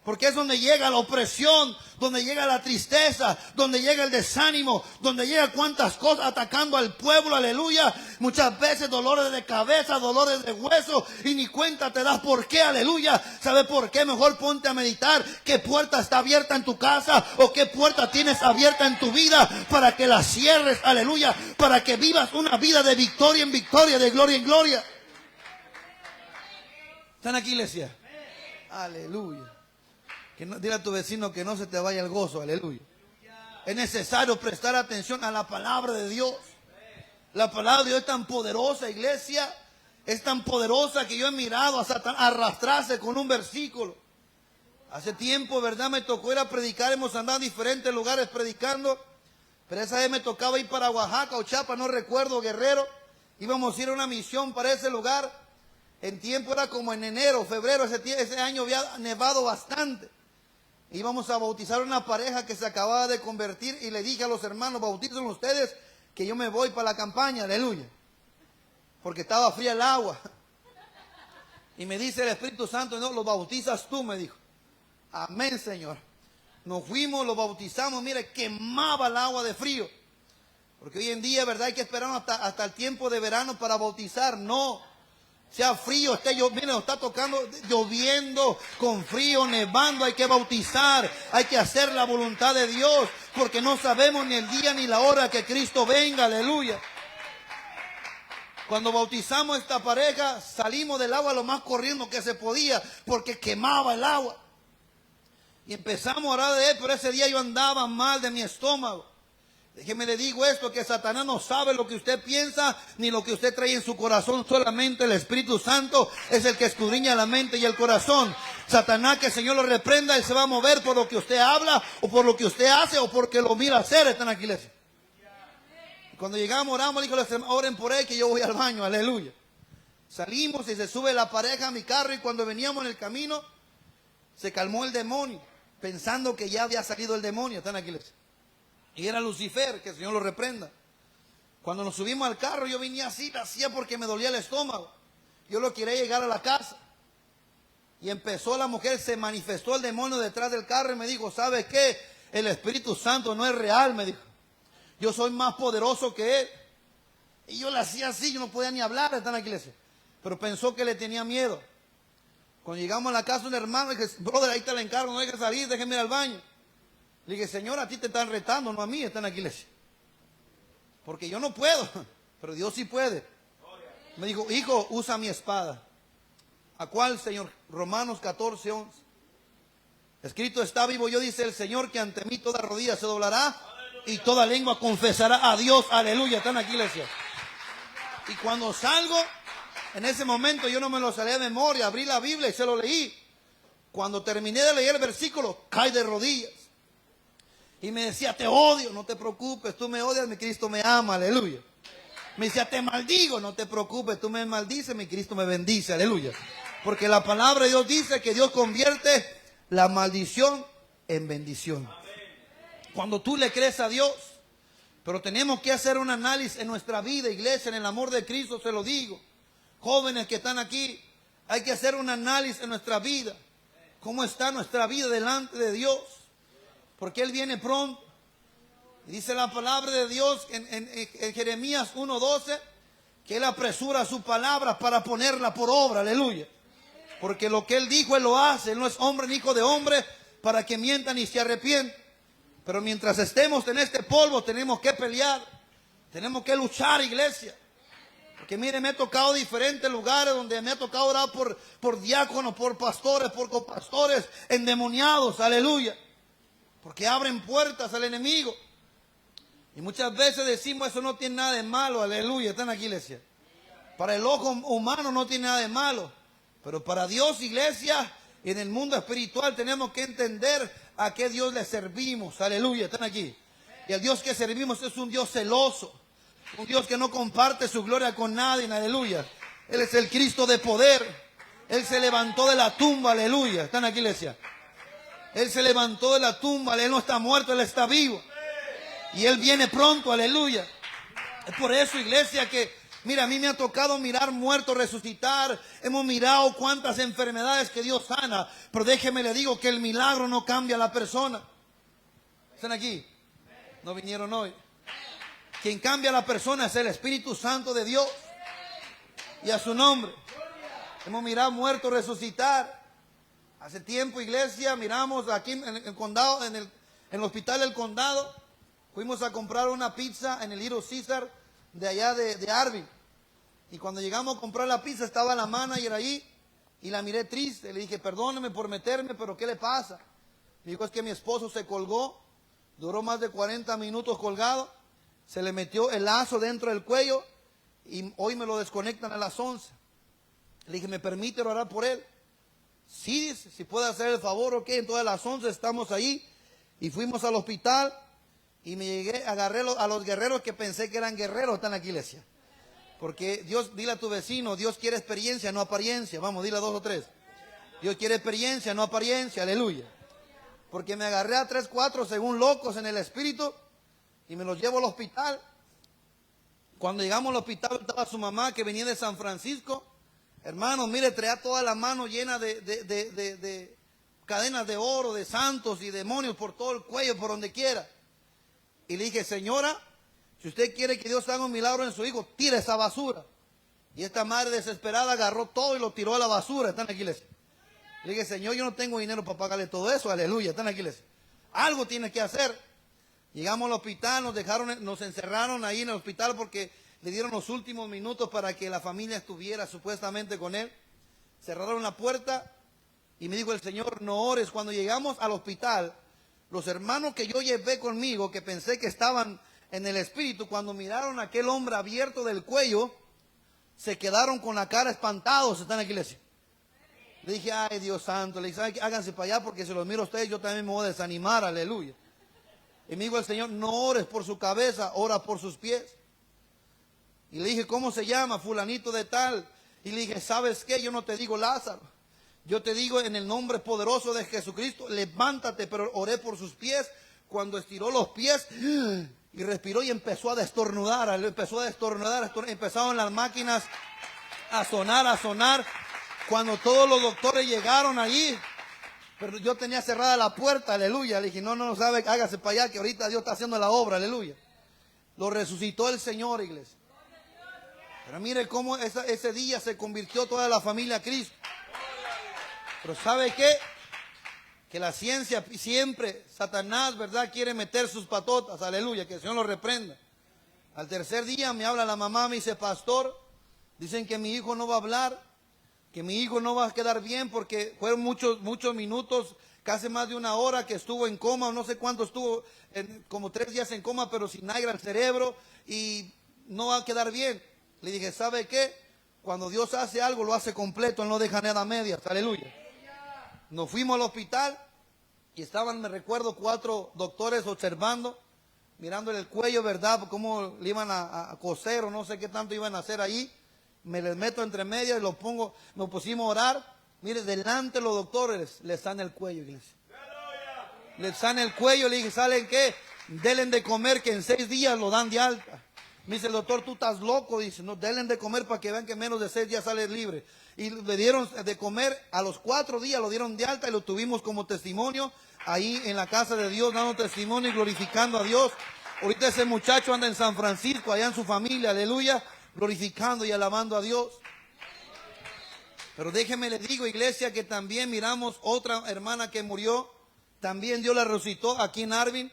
Porque es donde llega la opresión, donde llega la tristeza, donde llega el desánimo, donde llega cuantas cosas atacando al pueblo, aleluya. Muchas veces dolores de cabeza, dolores de hueso, y ni cuenta te das por qué, aleluya. ¿Sabes por qué? Mejor ponte a meditar qué puerta está abierta en tu casa o qué puerta tienes abierta en tu vida para que la cierres, aleluya. Para que vivas una vida de victoria en victoria, de gloria en gloria. ¿Están aquí, iglesia? Aleluya. Dile a tu vecino que no se te vaya el gozo, aleluya. Es necesario prestar atención a la palabra de Dios. La palabra de Dios es tan poderosa, iglesia. Es tan poderosa que yo he mirado a Satanás arrastrarse con un versículo. Hace tiempo, ¿verdad? Me tocó ir a predicar. Hemos andado en diferentes lugares predicando. Pero esa vez me tocaba ir para Oaxaca o Chiapas, no recuerdo, Guerrero. Íbamos a ir a una misión para ese lugar. En tiempo era como en enero, febrero. Ese año había nevado bastante. Íbamos a bautizar a una pareja que se acababa de convertir y le dije a los hermanos, bauticen ustedes que yo me voy para la campaña, aleluya. Porque estaba fría el agua. Y me dice el Espíritu Santo, no, los bautizas tú, me dijo. Amén, Señor. Nos fuimos, los bautizamos, mire, quemaba el agua de frío. Porque hoy en día, ¿verdad? Hay que esperar hasta el tiempo de verano para bautizar. No. Sea frío, esté lloviendo, nos está tocando, lloviendo, con frío, nevando, hay que bautizar, hay que hacer la voluntad de Dios, porque no sabemos ni el día ni la hora que Cristo venga, aleluya. Cuando bautizamos a esta pareja, salimos del agua lo más corriendo que se podía, porque quemaba el agua. Y empezamos a orar de él, pero ese día yo andaba mal de mi estómago. Déjeme le digo esto, que Satanás no sabe lo que usted piensa, ni lo que usted trae en su corazón. Solamente el Espíritu Santo es el que escudriña la mente y el corazón. Satanás, que el Señor lo reprenda, él se va a mover por lo que usted habla, o por lo que usted hace, o porque lo mira hacer. Están aquí, iglesia. Cuando llegamos, oramos, le dijo, oren por él que yo voy al baño, aleluya. Salimos y se sube la pareja a mi carro, y cuando veníamos en el camino, se calmó el demonio, pensando que ya había salido el demonio. Están aquí, iglesia. Y era Lucifer, que el Señor lo reprenda. Cuando nos subimos al carro, yo venía así, hacía porque me dolía el estómago. Yo lo quería llegar a la casa. Y empezó la mujer, se manifestó el demonio detrás del carro y me dijo, ¿sabe qué? El Espíritu Santo no es real, me dijo. Yo soy más poderoso que él. Y yo le hacía así, yo no podía ni hablar, están aquí, iglesia. Pero pensó que le tenía miedo. Cuando llegamos a la casa de un hermano, dije, brother, ahí te la encargo, no hay que salir, déjeme ir al baño. Le dije, Señor, a ti te están retando, no a mí, están aquí, iglesia. Porque yo no puedo, pero Dios sí puede. Me dijo, hijo, usa mi espada. ¿A cuál, Señor? Romanos 14:11. Escrito está, vivo yo, dice el Señor, que ante mí toda rodilla se doblará y toda lengua confesará a Dios. Aleluya, están aquí, iglesia. Y cuando salgo, en ese momento yo no me lo salí de memoria, abrí la Biblia y se lo leí. Cuando terminé de leer el versículo, caí de rodillas. Y me decía, te odio, no te preocupes, tú me odias, mi Cristo me ama, aleluya. Me decía, te maldigo, no te preocupes, tú me maldices, mi Cristo me bendice, aleluya. Porque la palabra de Dios dice que Dios convierte la maldición en bendición. Cuando tú le crees a Dios, pero tenemos que hacer un análisis en nuestra vida, iglesia, en el amor de Cristo, se lo digo. Jóvenes que están aquí, hay que hacer un análisis en nuestra vida. ¿Cómo está nuestra vida delante de Dios? Porque Él viene pronto. Y dice la palabra de Dios en Jeremías 1:12, que Él apresura su palabra para ponerla por obra, aleluya. Porque lo que Él dijo, Él lo hace. Él no es hombre ni hijo de hombre para que mienta ni se arrepienta. Pero mientras estemos en este polvo, tenemos que pelear. Tenemos que luchar, iglesia. Porque mire, me he tocado diferentes lugares donde me ha tocado orar por diáconos, por pastores, por copastores endemoniados, aleluya. Porque abren puertas al enemigo. Y muchas veces decimos, eso no tiene nada de malo, aleluya, están aquí, iglesia. Para el ojo humano no tiene nada de malo. Pero para Dios, iglesia, y en el mundo espiritual tenemos que entender a qué Dios le servimos, aleluya, están aquí. Y el Dios que servimos es un Dios celoso. Un Dios que no comparte su gloria con nadie, aleluya. Él es el Cristo de poder. Él se levantó de la tumba, aleluya, están aquí, iglesia. Él se levantó de la tumba, Él no está muerto, Él está vivo. Y Él viene pronto, aleluya. Es por eso, iglesia, que Mira, a mí me ha tocado mirar muertos resucitar. Hemos mirado cuántas enfermedades que Dios sana. Pero déjeme le digo que el milagro no cambia a la persona. ¿Están aquí? No vinieron hoy. Quien cambia a la persona es el Espíritu Santo de Dios. Y a su nombre. Hemos mirado muertos resucitar. Hace tiempo, iglesia, miramos aquí en el condado, en el hospital del condado. Fuimos a comprar una pizza en el Little Caesar de allá de Arvin. Y cuando llegamos a comprar la pizza estaba la manager ahí y la miré triste. Le dije, perdóneme por meterme, pero ¿qué le pasa? Me dijo, es que mi esposo se colgó, duró más de 40 minutos colgado, se le metió el lazo dentro del cuello y hoy me lo desconectan a las 11. Le dije, ¿me permite orar por él? Sí, dice, si puede hacer el favor, ok. Entonces a las 11 estamos ahí y fuimos al hospital. Y me llegué, agarré a los guerreros que pensé que eran guerreros, están aquí, iglesia. Porque Dios, dile a tu vecino, Dios quiere experiencia, no apariencia. Vamos, dile a 2 o 3. Dios quiere experiencia, no apariencia, aleluya. Porque me agarré a 3, 4, según locos en el espíritu, y me los llevo al hospital. Cuando llegamos al hospital estaba su mamá que venía de San Francisco. Hermano, mire, traía toda la mano llena de cadenas de oro, de santos y demonios por todo el cuello, por donde quiera. Y le dije, señora, si usted quiere que Dios haga un milagro en su hijo, tire esa basura. Y esta madre desesperada agarró todo y lo tiró a la basura. Están aquí, iglesia. Le dije, señor, yo no tengo dinero para pagarle todo eso. Aleluya, están aquí, iglesia. Algo tiene que hacer. Llegamos al hospital, nos encerraron ahí en el hospital porque le dieron los últimos minutos para que la familia estuviera supuestamente con él. Cerraron la puerta y me dijo el Señor, no ores. Cuando llegamos al hospital, los hermanos que yo llevé conmigo, que pensé que estaban en el espíritu, cuando miraron a aquel hombre abierto del cuello, se quedaron con la cara espantados. Están en la iglesia. Le dije, ay Dios santo, le dije, háganse para allá porque si los miro a ustedes yo también me voy a desanimar, aleluya. Y me dijo el Señor, no ores por su cabeza, ora por sus pies. Y le dije, ¿cómo se llama? Fulanito de tal. Y le dije, ¿sabes qué? Yo no te digo Lázaro. Yo te digo en el nombre poderoso de Jesucristo, levántate, pero oré por sus pies. Cuando estiró los pies y respiró y empezó a destornudar, empezaron las máquinas a sonar. Cuando todos los doctores llegaron allí, pero yo tenía cerrada la puerta, aleluya. Le dije, no sabe, hágase para allá que ahorita Dios está haciendo la obra, aleluya. Lo resucitó el Señor, iglesia. Pero mire cómo ese día se convirtió toda la familia a Cristo. Pero ¿sabe qué? Que la ciencia siempre, Satanás, ¿verdad? Quiere meter sus patotas, aleluya, que el Señor lo reprenda. Al tercer día me habla la mamá, me dice, pastor, dicen que mi hijo no va a hablar, que mi hijo no va a quedar bien porque fueron muchos minutos, casi más de 1 hora que estuvo en coma, no sé cuánto estuvo, como 3 días en coma, pero sin aire al cerebro y no va a quedar bien. Le dije, ¿sabe qué? Cuando Dios hace algo, lo hace completo, Él no deja nada a medias, aleluya. Nos fuimos al hospital y estaban, me recuerdo, 4 doctores observando, mirándole el cuello, ¿verdad? Cómo le iban a coser o no sé qué tanto iban a hacer ahí. Me les meto entre medias y los pongo, nos pusimos a orar. Mire, delante de los doctores les sana el cuello, iglesia. Les sana el cuello, le dije, ¿saben qué? Denle de comer que en 6 días lo dan de alta. Me dice el doctor, tú estás loco, dice, no, denle de comer para que vean que menos de 6 días sale libre. Y le dieron de comer, a los 4 días lo dieron de alta y lo tuvimos como testimonio ahí en la casa de Dios, dando testimonio y glorificando a Dios. Ahorita ese muchacho anda en San Francisco, allá en su familia, aleluya, glorificando y alabando a Dios. Pero déjeme le digo, iglesia, que también miramos otra hermana que murió, también Dios la resucitó aquí en Arvin,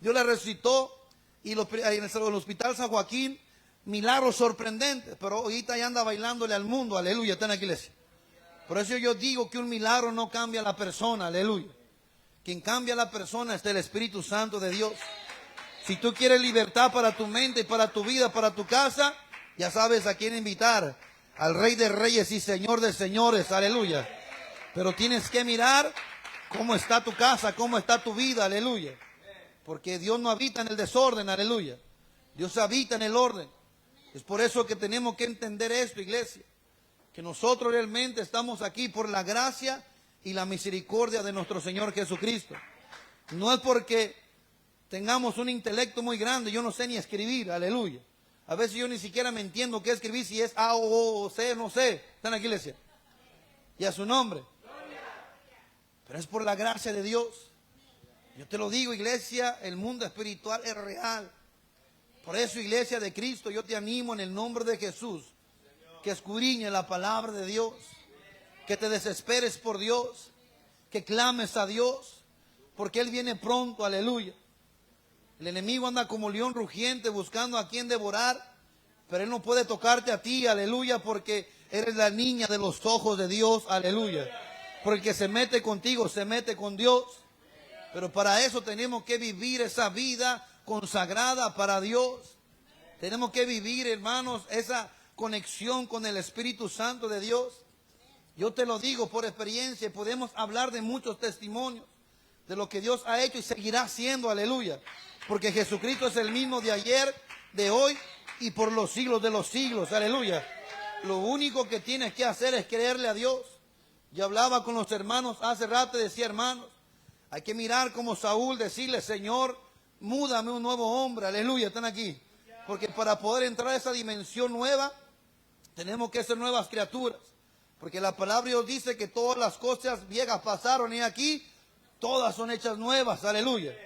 Dios la resucitó y en el hospital San Joaquín, milagros sorprendentes, pero ahorita ya anda bailándole al mundo, aleluya, está en la iglesia. Por eso yo digo que un milagro no cambia a la persona, aleluya. Quien cambia a la persona es el Espíritu Santo de Dios. Si tú quieres libertad para tu mente, para tu vida, para tu casa, ya sabes a quién invitar, al Rey de Reyes y Señor de Señores, aleluya. Pero tienes que mirar cómo está tu casa, cómo está tu vida, aleluya. Porque Dios no habita en el desorden, aleluya. Dios habita en el orden. Es por eso que tenemos que entender esto, iglesia. Que nosotros realmente estamos aquí por la gracia y la misericordia de nuestro Señor Jesucristo. No es porque tengamos un intelecto muy grande, yo no sé ni escribir, aleluya. A veces yo ni siquiera me entiendo qué escribir, si es A, O, C, no sé. ¿Están aquí, iglesia? Y a su nombre. Pero es por la gracia de Dios. Yo te lo digo, iglesia, el mundo espiritual es real. Por eso, iglesia de Cristo, yo te animo en el nombre de Jesús, que escudriñes la palabra de Dios, que te desesperes por Dios, que clames a Dios, porque Él viene pronto, aleluya. El enemigo anda como león rugiente buscando a quien devorar, pero Él no puede tocarte a ti, aleluya, porque eres la niña de los ojos de Dios, aleluya. Porque el que se mete contigo, se mete con Dios. Pero para eso tenemos que vivir esa vida consagrada para Dios. Tenemos que vivir, hermanos, esa conexión con el Espíritu Santo de Dios. Yo te lo digo por experiencia, podemos hablar de muchos testimonios de lo que Dios ha hecho y seguirá haciendo, aleluya. Porque Jesucristo es el mismo de ayer, de hoy y por los siglos de los siglos, aleluya. Lo único que tienes que hacer es creerle a Dios. Yo hablaba con los hermanos hace rato y decía, hermanos, hay que mirar como Saúl, decirle, Señor, múdame un nuevo hombre, aleluya, están aquí. Porque para poder entrar a esa dimensión nueva, tenemos que ser nuevas criaturas. Porque la palabra de Dios dice que todas las cosas viejas pasaron y aquí todas son hechas nuevas, aleluya.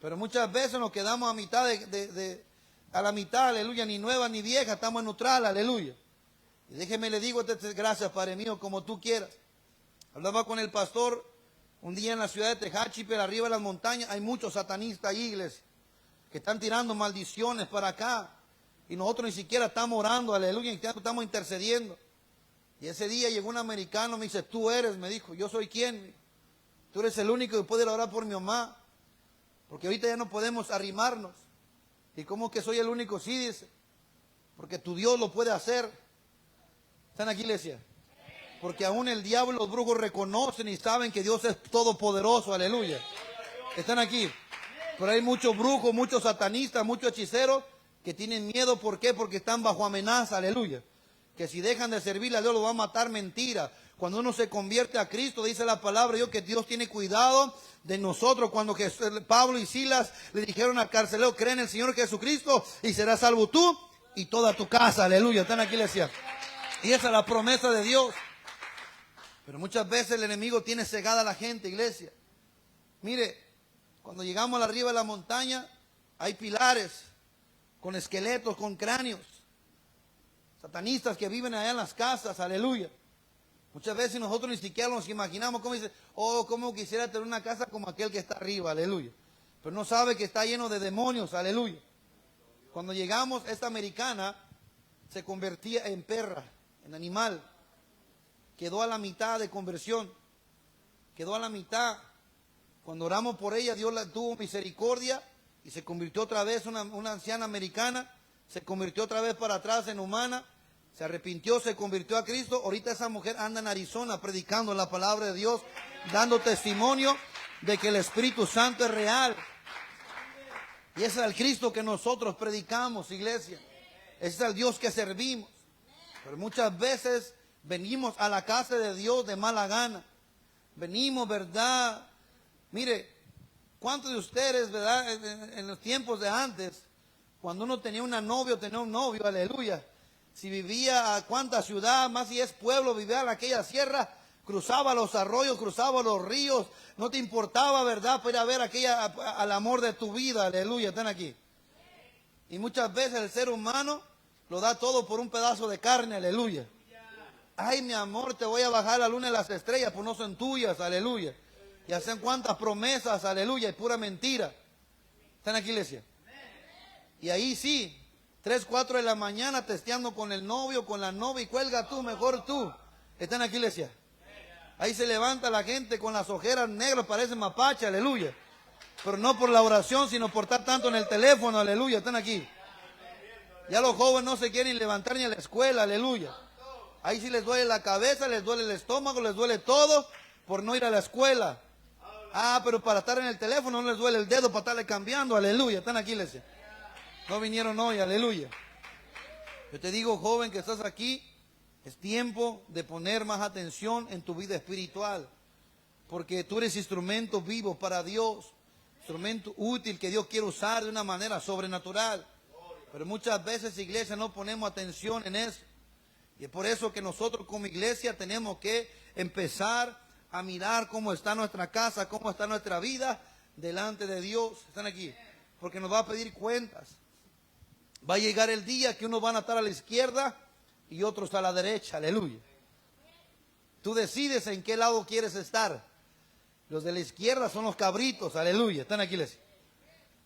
Pero muchas veces nos quedamos a mitad a la mitad, aleluya, ni nueva ni vieja, estamos en neutral, aleluya. Y déjeme le digo, gracias, Padre mío, como tú quieras. Hablaba con el pastor un día en la ciudad de Tehachi, pero arriba de las montañas hay muchos satanistas ahí, iglesia, que están tirando maldiciones para acá. Y nosotros ni siquiera estamos orando, aleluya, ni siquiera estamos intercediendo. Y ese día llegó un americano, me dice, tú eres, me dijo, yo soy quién. Tú eres el único que puede orar por mi mamá. Porque ahorita ya no podemos arrimarnos. ¿Y cómo que soy el único? Sí, dice. Porque tu Dios lo puede hacer. ¿Están aquí, iglesia? Porque aún el diablo y los brujos reconocen y saben que Dios es todopoderoso, aleluya. Están aquí. Pero hay muchos brujos, muchos satanistas, muchos hechiceros que tienen miedo. ¿Por qué? Porque están bajo amenaza, aleluya. Que si dejan de servirle a Dios, lo va a matar, mentira. Cuando uno se convierte a Cristo, dice la palabra de Dios que Dios tiene cuidado de nosotros. Cuando Pablo y Silas le dijeron al carcelero, cree en el Señor Jesucristo y serás salvo tú y toda tu casa, aleluya. Están aquí, iglesia. Y esa es la promesa de Dios. Pero muchas veces el enemigo tiene cegada a la gente, iglesia. Mire, cuando llegamos arriba de la montaña, hay pilares con esqueletos, con cráneos. Satanistas que viven allá en las casas, aleluya. Muchas veces nosotros ni siquiera nos imaginamos, como dice, oh, cómo quisiera tener una casa como aquel que está arriba, aleluya. Pero no sabe que está lleno de demonios, aleluya. Cuando llegamos, esta americana se convertía en perra, en animal. Quedó a la mitad de conversión. Quedó a la mitad. Cuando oramos por ella, Dios tuvo misericordia y se convirtió otra vez una anciana americana. Se convirtió otra vez para atrás en humana. Se arrepintió, se convirtió a Cristo. Ahorita esa mujer anda en Arizona predicando la palabra de Dios, dando testimonio de que el Espíritu Santo es real. Y ese es el Cristo que nosotros predicamos, iglesia. Ese es el Dios que servimos. Pero muchas veces venimos a la casa de Dios de mala gana. Venimos, ¿verdad? Mire, ¿cuántos de ustedes, verdad, en los tiempos de antes, cuando uno tenía una novia o tenía un novio, aleluya, si vivía a cuánta ciudad, más si es pueblo, vivía en aquella sierra, cruzaba los arroyos, cruzaba los ríos, no te importaba, ¿verdad?, para ir a ver al amor de tu vida, aleluya, están aquí. Y muchas veces el ser humano lo da todo por un pedazo de carne, aleluya. Ay, mi amor, te voy a bajar la luna y las estrellas, pues no son tuyas, aleluya. Y hacen cuantas promesas, aleluya, y pura mentira. ¿Están aquí, iglesia? Y ahí sí, 3, 4 de la mañana testeando con el novio, con la novia, y cuelga tú, mejor tú. ¿Están aquí, iglesia? Ahí se levanta la gente con las ojeras negras, parece mapache, aleluya. Pero no por la oración, sino por estar tanto en el teléfono, aleluya. Están aquí. Ya los jóvenes no se quieren levantar ni a la escuela, aleluya. Ahí sí les duele la cabeza, les duele el estómago, les duele todo por no ir a la escuela. Ah, pero para estar en el teléfono no les duele el dedo para estarle cambiando, aleluya. Están aquí, iglesia. No vinieron hoy, aleluya. Yo te digo, joven, que estás aquí, es tiempo de poner más atención en tu vida espiritual. Porque tú eres instrumento vivo para Dios. Instrumento útil que Dios quiere usar de una manera sobrenatural. Pero muchas veces, iglesia, no ponemos atención en eso. Y es por eso que nosotros como iglesia tenemos que empezar a mirar cómo está nuestra casa, cómo está nuestra vida delante de Dios. Están aquí. Porque nos va a pedir cuentas. Va a llegar el día que unos van a estar a la izquierda y otros a la derecha. Aleluya. Tú decides en qué lado quieres estar. Los de la izquierda son los cabritos. Aleluya. Están aquí, iglesia.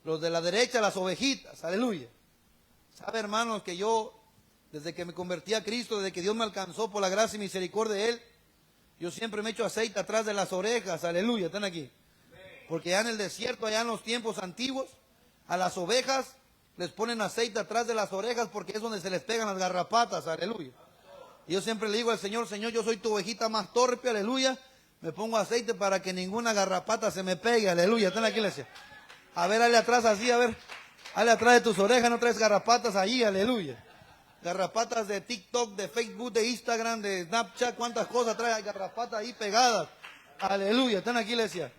Los de la derecha, las ovejitas. Aleluya. Sabe, hermanos, que yo, desde que me convertí a Cristo, desde que Dios me alcanzó por la gracia y misericordia de Él, yo siempre me echo aceite atrás de las orejas. Aleluya. Están aquí. Porque allá en el desierto, allá en los tiempos antiguos, a las ovejas les ponen aceite atrás de las orejas porque es donde se les pegan las garrapatas. Aleluya. Y yo siempre le digo al Señor, Señor, yo soy tu ovejita más torpe. Aleluya. Me pongo aceite para que ninguna garrapata se me pegue. Aleluya. Están aquí, iglesia. A ver, dale atrás así, a ver. Dale atrás de tus orejas, no traes garrapatas ahí. Aleluya. Garrapatas de TikTok, de Facebook, de Instagram, de Snapchat. ¿Cuántas cosas trae? Hay garrapatas ahí pegadas. Aleluya. Están aquí, iglesia.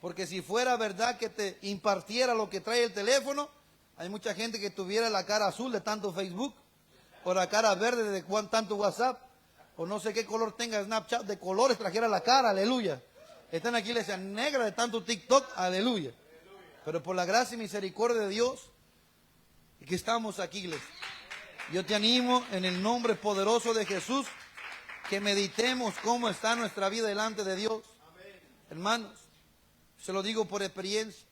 Porque si fuera verdad que te impartiera lo que trae el teléfono, hay mucha gente que tuviera la cara azul de tanto Facebook, o la cara verde de tanto WhatsApp, o no sé qué color tenga Snapchat, de colores trajera la cara. Aleluya. Están aquí, iglesia, negra de tanto TikTok. Aleluya. Pero por la gracia y misericordia de Dios, que estamos aquí, iglesia. Yo te animo en el nombre poderoso de Jesús, que meditemos cómo está nuestra vida delante de Dios. Hermanos, se lo digo por experiencia.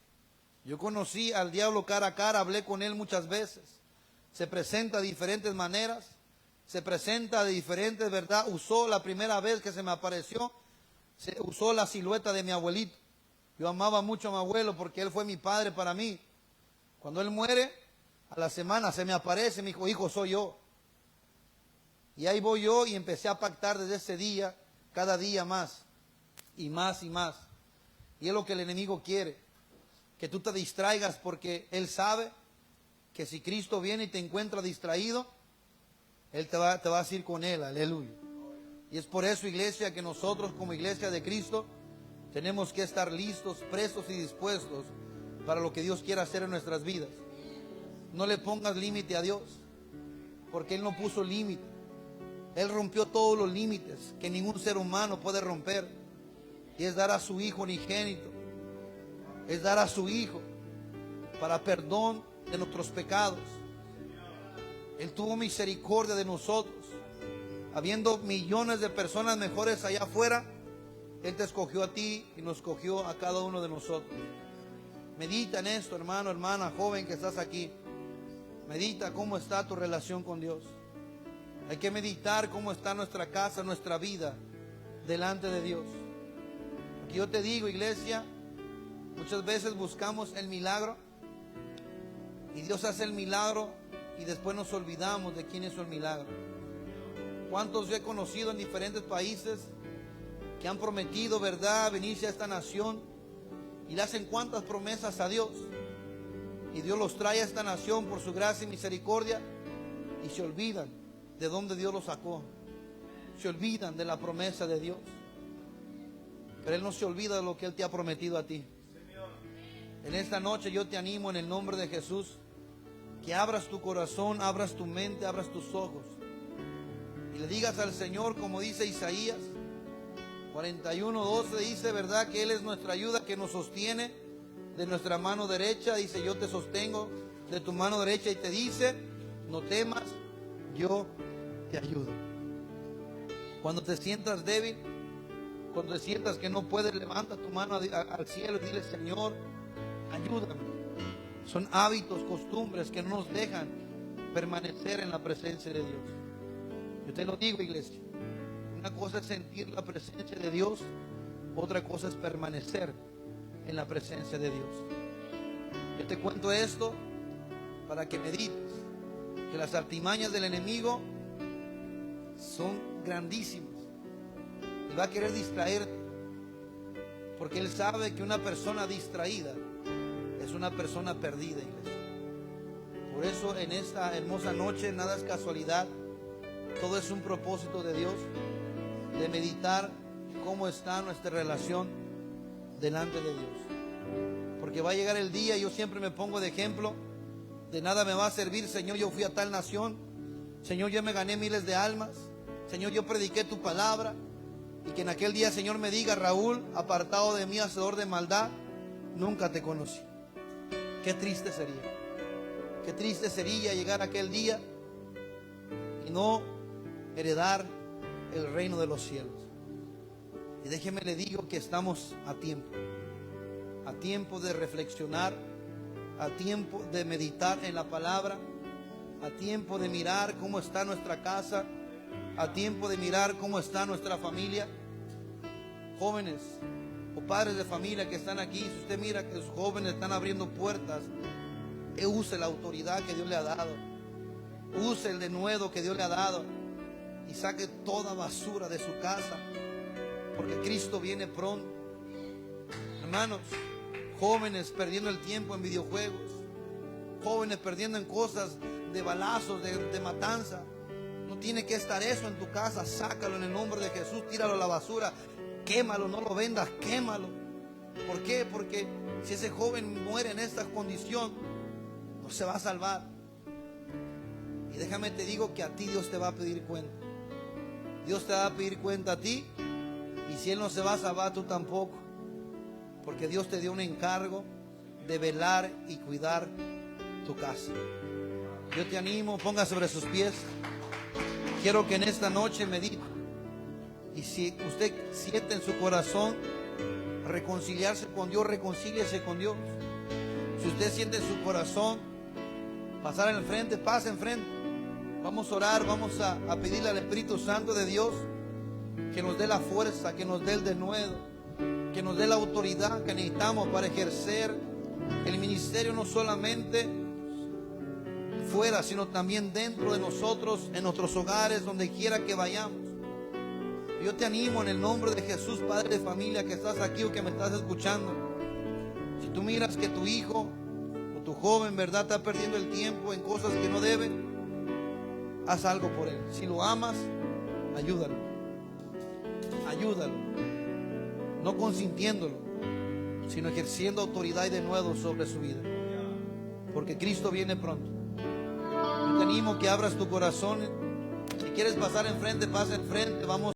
Yo conocí al diablo cara a cara, hablé con él muchas veces. Se presenta de diferentes maneras, se presenta de diferentes, ¿verdad? Usó la primera vez que se me apareció, se usó la silueta de mi abuelito. Yo amaba mucho a mi abuelo porque él fue mi padre para mí. Cuando él muere, a la semana se me aparece, me dijo, hijo, soy yo. Y ahí voy yo y empecé a pactar desde ese día, cada día más, y más y más. Y es lo que el enemigo quiere, que tú te distraigas porque él sabe que si Cristo viene y te encuentra distraído, él te va a ir con él. Aleluya. Y es por eso, iglesia, que nosotros como iglesia de Cristo tenemos que estar listos, prestos y dispuestos para lo que Dios quiera hacer en nuestras vidas. No le pongas límite a Dios, porque Él no puso límite. Él rompió todos los límites que ningún ser humano puede romper. Y es dar a su Hijo unigénito. Es dar a su Hijo para perdón de nuestros pecados. Él tuvo misericordia de nosotros. Habiendo millones de personas mejores allá afuera, Él te escogió a ti y nos escogió a cada uno de nosotros. Medita en esto, hermano, hermana, joven que estás aquí. Medita cómo está tu relación con Dios. Hay que meditar cómo está nuestra casa, nuestra vida delante de Dios. Porque yo te digo, iglesia, muchas veces buscamos el milagro y Dios hace el milagro y después nos olvidamos de quién hizo el milagro. ¿Cuántos yo he conocido en diferentes países que han prometido, verdad, venirse a esta nación y le hacen cuántas promesas a Dios? Y Dios los trae a esta nación por su gracia y misericordia y se olvidan de dónde Dios los sacó. Se olvidan de la promesa de Dios. Pero Él no se olvida de lo que Él te ha prometido a ti. En esta noche yo te animo en el nombre de Jesús que abras tu corazón, abras tu mente, abras tus ojos y le digas al Señor, como dice Isaías 41:12, dice, verdad, que Él es nuestra ayuda, que nos sostiene de nuestra mano derecha. Dice, yo te sostengo de tu mano derecha, y te dice, no temas, yo te ayudo. Cuando te sientas débil, cuando te sientas que no puedes, levanta tu mano al cielo y dile, Señor, ayúdame. Son hábitos, costumbres que no nos dejan permanecer en la presencia de Dios. Yo te lo digo, iglesia. Una cosa es sentir la presencia de Dios, otra cosa es permanecer en la presencia de Dios. Yo te cuento esto para que medites que las artimañas del enemigo son grandísimas. Él va a querer distraerte, porque Él sabe que una persona distraída es una persona perdida, iglesia. Por eso en esta hermosa noche nada es casualidad, todo es un propósito de Dios, de meditar cómo está nuestra relación delante de Dios. Porque va a llegar el día, yo siempre me pongo de ejemplo, De nada me va a servir, Señor, yo fui a tal nación. Señor, yo me gané miles de almas. Señor, yo prediqué tu palabra. Y que en aquel día, Señor, me diga: Raúl, apartado de mí, hacedor de maldad, nunca te conocí. Qué triste sería. Qué triste sería llegar a aquel día y no heredar el reino de los cielos. Y déjeme le digo que estamos a tiempo de reflexionar, a tiempo de meditar en la palabra, a tiempo de mirar cómo está nuestra casa, a tiempo de mirar cómo está nuestra familia. Jóvenes o padres de familia que están aquí, si usted mira que los jóvenes están abriendo puertas, use la autoridad que Dios le ha dado, use el denuedo que Dios le ha dado y saque toda basura de su casa, porque Cristo viene pronto. Hermanos, jóvenes perdiendo el tiempo en videojuegos, jóvenes perdiendo en cosas de balazos, de matanza. No tiene que estar eso en tu casa. Sácalo en el nombre de Jesús, tíralo a la basura, quémalo, no lo vendas, quémalo. ¿Por qué? Porque si ese joven muere en esta condición, no se va a salvar. Y déjame te digo que a ti Dios te va a pedir cuenta. Dios te va a pedir cuenta a ti. Y si Él no se va a salvar, tú tampoco. Porque Dios te dio un encargo de velar y cuidar tu casa. Yo te animo, ponga sobre sus pies. Quiero que en esta noche medite. Y si usted siente en su corazón reconciliarse con Dios, reconcíliese con Dios. Si usted siente en su corazón pasar en frente, pase enfrente. Vamos a orar, vamos a pedirle al Espíritu Santo de Dios que nos dé la fuerza, que nos dé el denuedo, que nos dé la autoridad que necesitamos para ejercer el ministerio, no solamente fuera, sino también dentro de nosotros, en nuestros hogares, donde quiera que vayamos. Yo te animo en el nombre de Jesús, padre de familia, que estás aquí o que me estás escuchando. Si tú miras que tu hijo o tu joven, ¿verdad?, está perdiendo el tiempo en cosas que no debe, haz algo por él. Si lo amas, ayúdalo. Ayúdalo. No consintiéndolo, sino ejerciendo autoridad y denuedo sobre su vida. Porque Cristo viene pronto. Yo te animo que abras tu corazón. Si quieres pasar enfrente, pasa enfrente. Vamos.